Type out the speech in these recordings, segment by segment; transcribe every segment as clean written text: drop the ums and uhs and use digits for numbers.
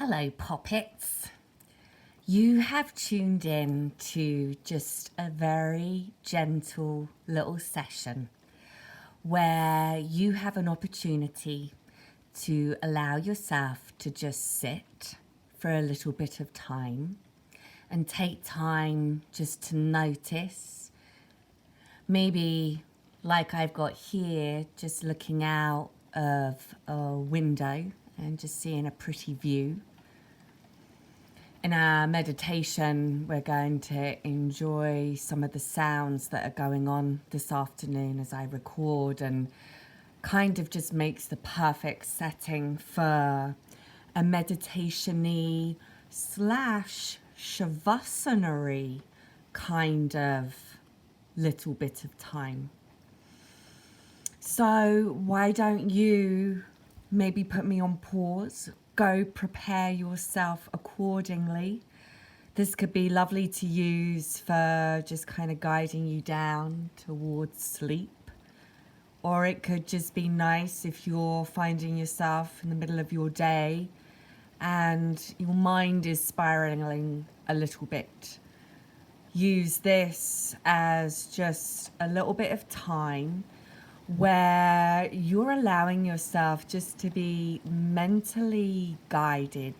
Hello, Poppets. You have tuned in to just a very gentle little session where you have an opportunity to allow yourself to just sit for a little bit of time and take time just to notice. Maybe, like I've got here, just looking out of a window and just seeing a pretty view. In our meditation, we're going to enjoy some of the sounds that are going on this afternoon as I record, and kind of just makes the perfect setting for a meditation-y slash shavasana-y kind of little bit of time. So why don't you maybe put me on pause? Go prepare yourself accordingly. This could be lovely to use for just kind of guiding you down towards sleep. Or it could just be nice if you're finding yourself in the middle of your day and your mind is spiraling a little bit. Use this as just a little bit of time where you're allowing yourself just to be mentally guided,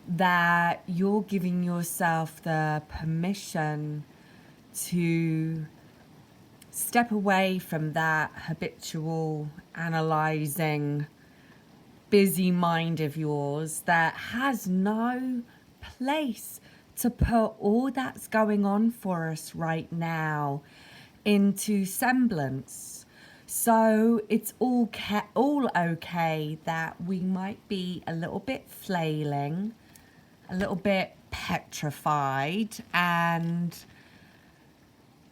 that you're giving yourself the permission to step away from that habitual analyzing busy mind of yours that has no place to put all that's going on for us right now into semblance. So it's all okay that we might be a little bit flailing, a little bit petrified, and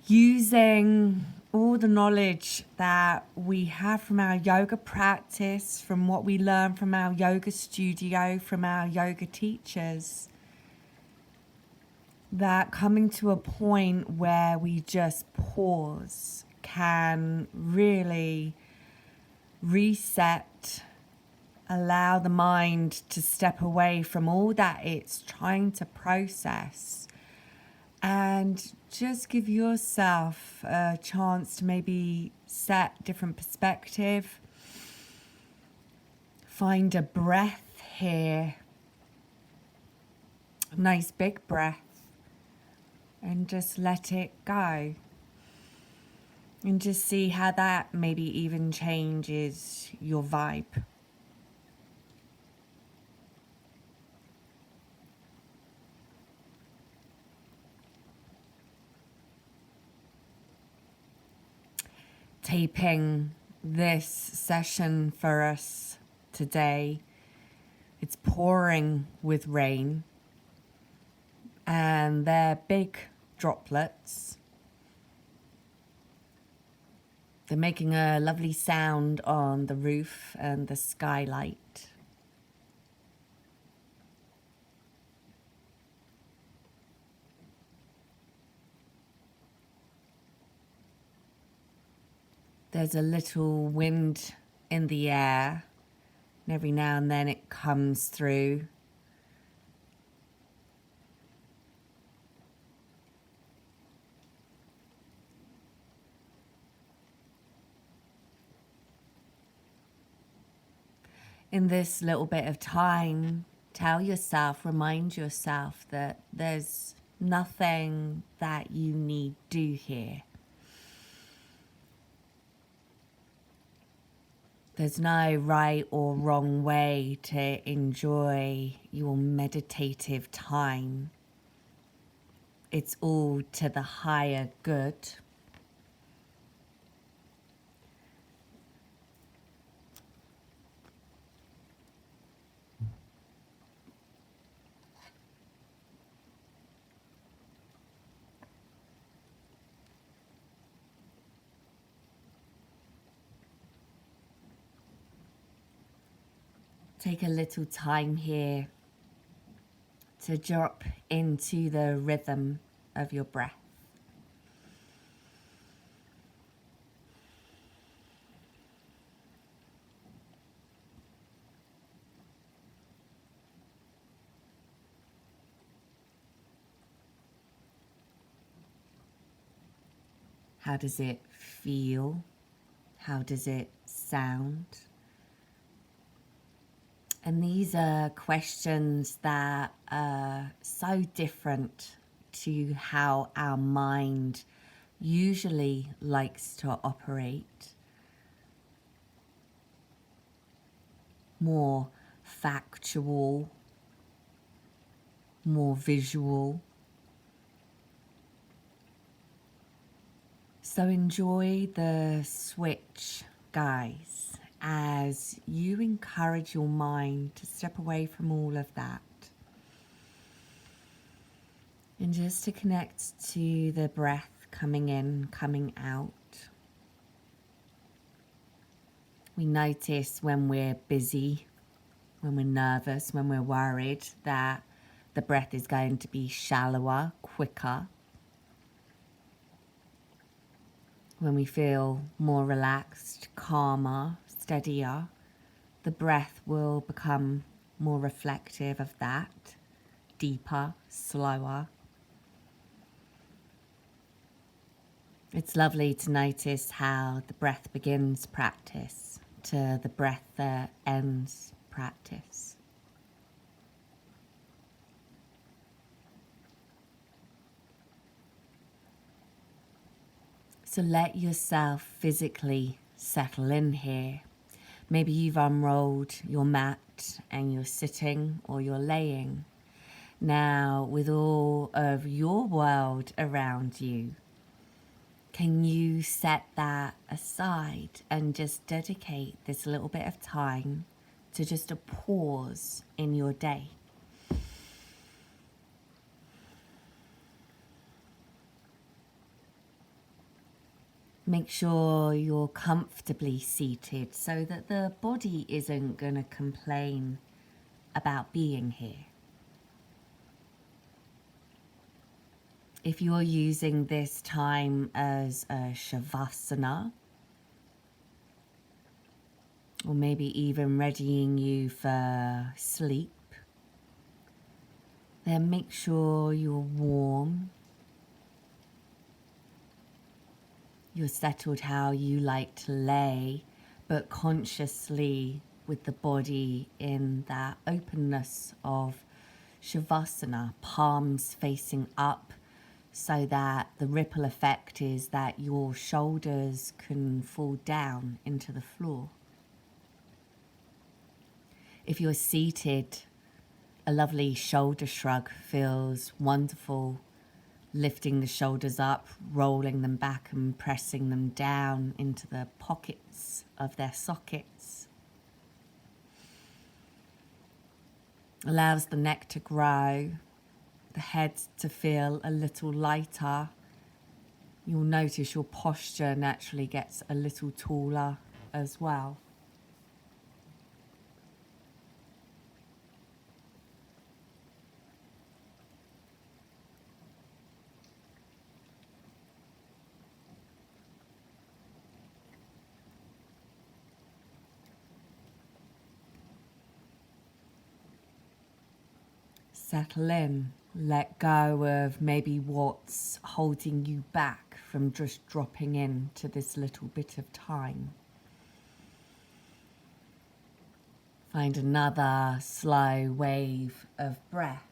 using all the knowledge that we have from our yoga practice, from what we learn from our yoga studio, from our yoga teachers, that coming to a point where we just pause can really reset, allow the mind to step away from all that it's trying to process, and just give yourself a chance to maybe set different perspective. Find a breath here, a nice big breath, and just let it go. And just see how that maybe even changes your vibe. Taping this session for us today. It's pouring with rain, and they're big droplets. They're making a lovely sound on the roof and the skylight. There's a little wind in the air, and every now and then it comes through. In this little bit of time, remind yourself that there's nothing that you need do here. There's no right or wrong way to enjoy your meditative time. It's all to the higher good. Take a little time here to drop into the rhythm of your breath. How does it feel? How does it sound? And these are questions that are so different to how our mind usually likes to operate. More factual, more visual. So enjoy the switch, guys, as you encourage your mind to step away from all of that and just to connect to the breath coming in, coming out. We notice when we're busy, when we're nervous, when we're worried, that the breath is going to be shallower, quicker. When we feel more relaxed, calmer, steadier, the breath will become more reflective of that, deeper, slower. It's lovely to notice how the breath begins practice to the breath that ends practice. So let yourself physically settle in here. Maybe you've unrolled your mat and you're sitting or you're laying. Now, with all of your world around you, can you set that aside and just dedicate this little bit of time to just a pause in your day? Make sure you're comfortably seated so that the body isn't going to complain about being here. If you're using this time as a shavasana, or maybe even readying you for sleep, then make sure you're warm, you're settled how you like to lay, but consciously with the body in that openness of shavasana, palms facing up, so that the ripple effect is that your shoulders can fall down into the floor. If you're seated, a lovely shoulder shrug feels wonderful, lifting the shoulders up, rolling them back and pressing them down into the pockets of their sockets. Allows the neck to grow, the head to feel a little lighter. You'll notice your posture naturally gets a little taller as well. Settle in. Let go of maybe what's holding you back from just dropping into this little bit of time. Find another slow wave of breath.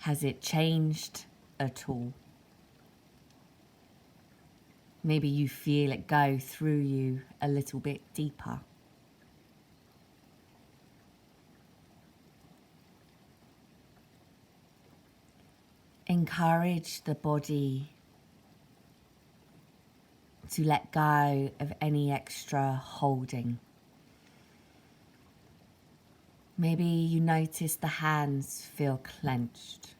Has it changed at all? Maybe you feel it go through you a little bit deeper. Encourage the body to let go of any extra holding. Maybe you notice the hands feel clenched.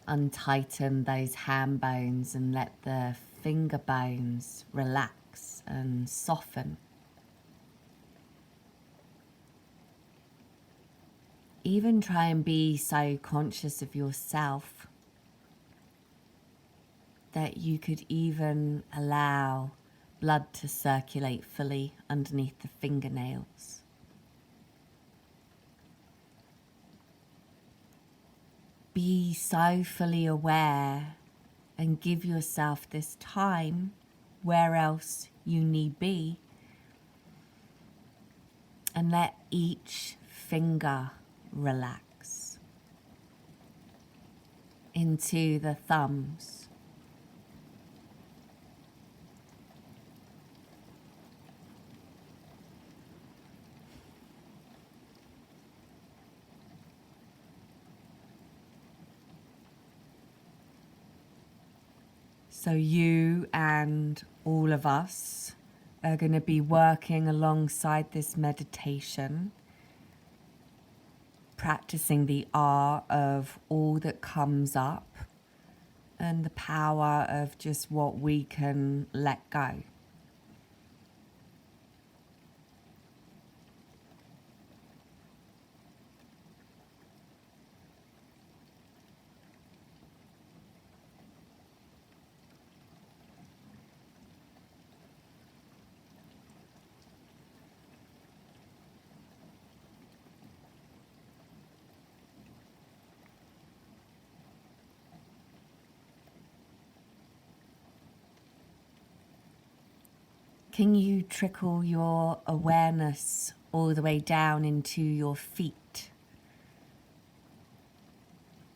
Untighten those hand bones and let the finger bones relax and soften. Even try and be so conscious of yourself that you could even allow blood to circulate fully underneath the fingernails. be so fully aware and give yourself this time where else you need be, and let each finger relax into the thumbs. So you and all of us are going to be working alongside this meditation, practicing the art of all that comes up and the power of just what we can let go. Can you trickle your awareness all the way down into your feet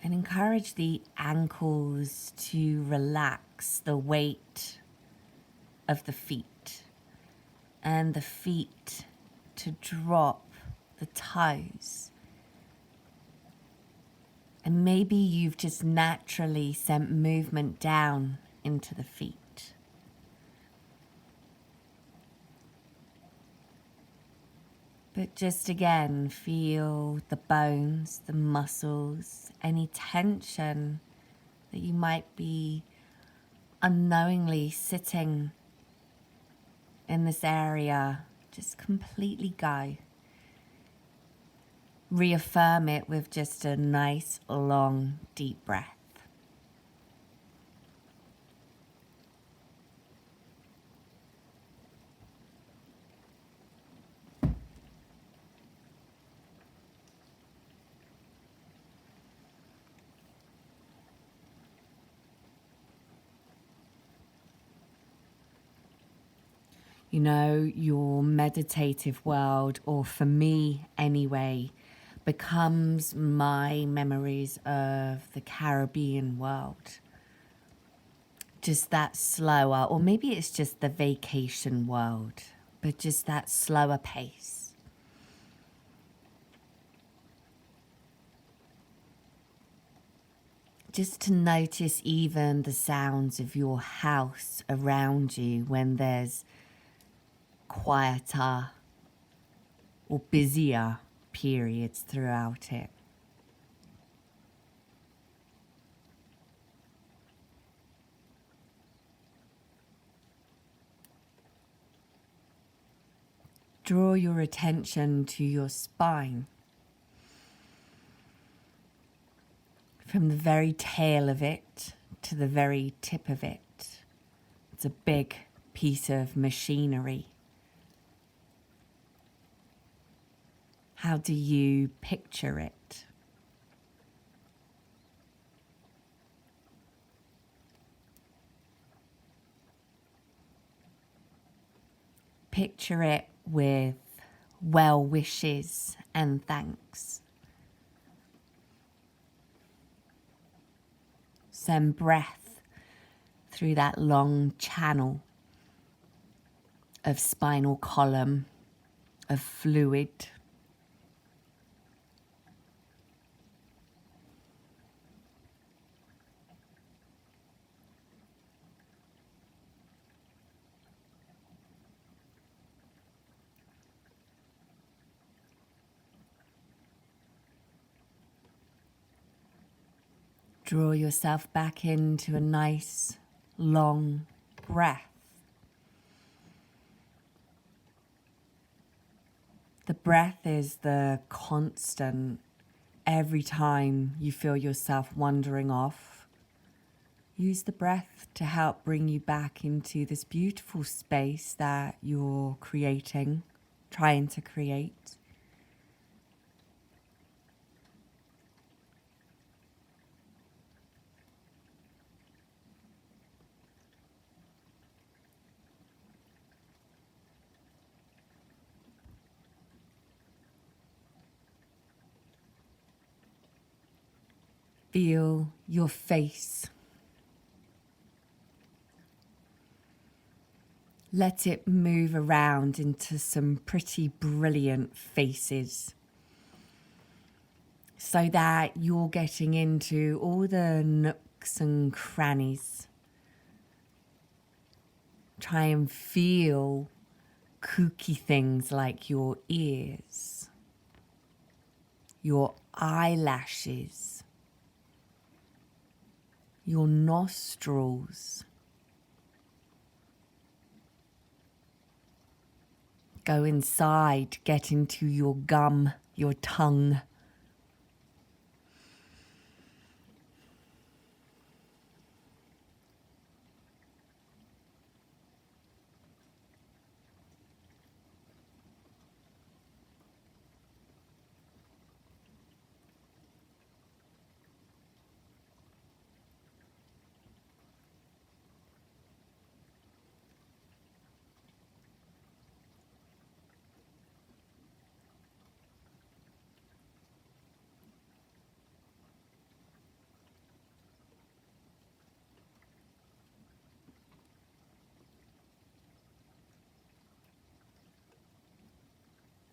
and encourage the ankles to relax the weight of the feet and the feet to drop the toes? And maybe you've just naturally sent movement down into the feet. But just again, feel the bones, the muscles, any tension that you might be unknowingly sitting in this area. Just completely go. Reaffirm it with just a nice, long, deep breath. You know, your meditative world, or for me anyway, becomes my memories of the Caribbean world. Just that slower, or maybe it's just the vacation world, but just that slower pace. Just to notice even the sounds of your house around you when there's quieter or busier periods throughout it. Draw your attention to your spine. From the very tail of it to the very tip of it. It's a big piece of machinery. How do you picture it? Picture it with well wishes and thanks. Send breath through that long channel of spinal column, of fluid. Draw yourself back into a nice, long breath. The breath is the constant. Every time you feel yourself wandering off, use the breath to help bring you back into this beautiful space that you're creating, trying to create. Feel your face. Let it move around into some pretty brilliant faces so that you're getting into all the nooks and crannies. Try and feel kooky things like your ears, your eyelashes, your nostrils. Go inside, get into your gum, your tongue.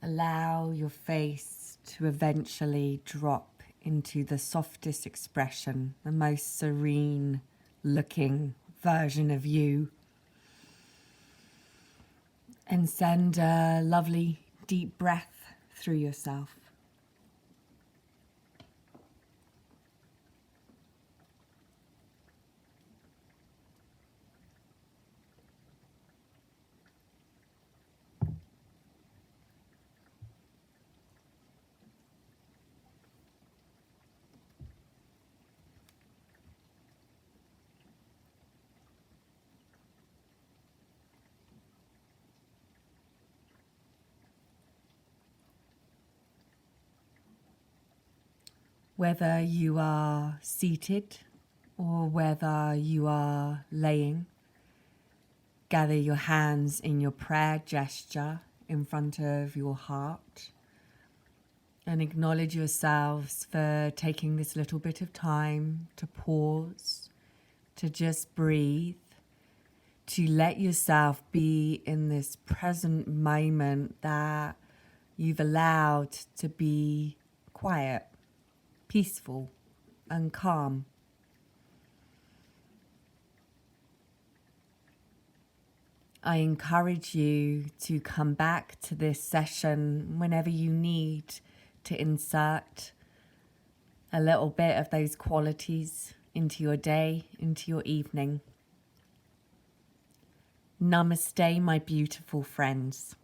Allow your face to eventually drop into the softest expression, the most serene looking version of you. And send a lovely deep breath through yourself. Whether you are seated or whether you are laying, gather your hands in your prayer gesture in front of your heart and acknowledge yourselves for taking this little bit of time to pause, to just breathe, to let yourself be in this present moment that you've allowed to be quiet, peaceful and calm. I encourage you to come back to this session whenever you need to insert a little bit of those qualities into your day, into your evening. Namaste, my beautiful friends.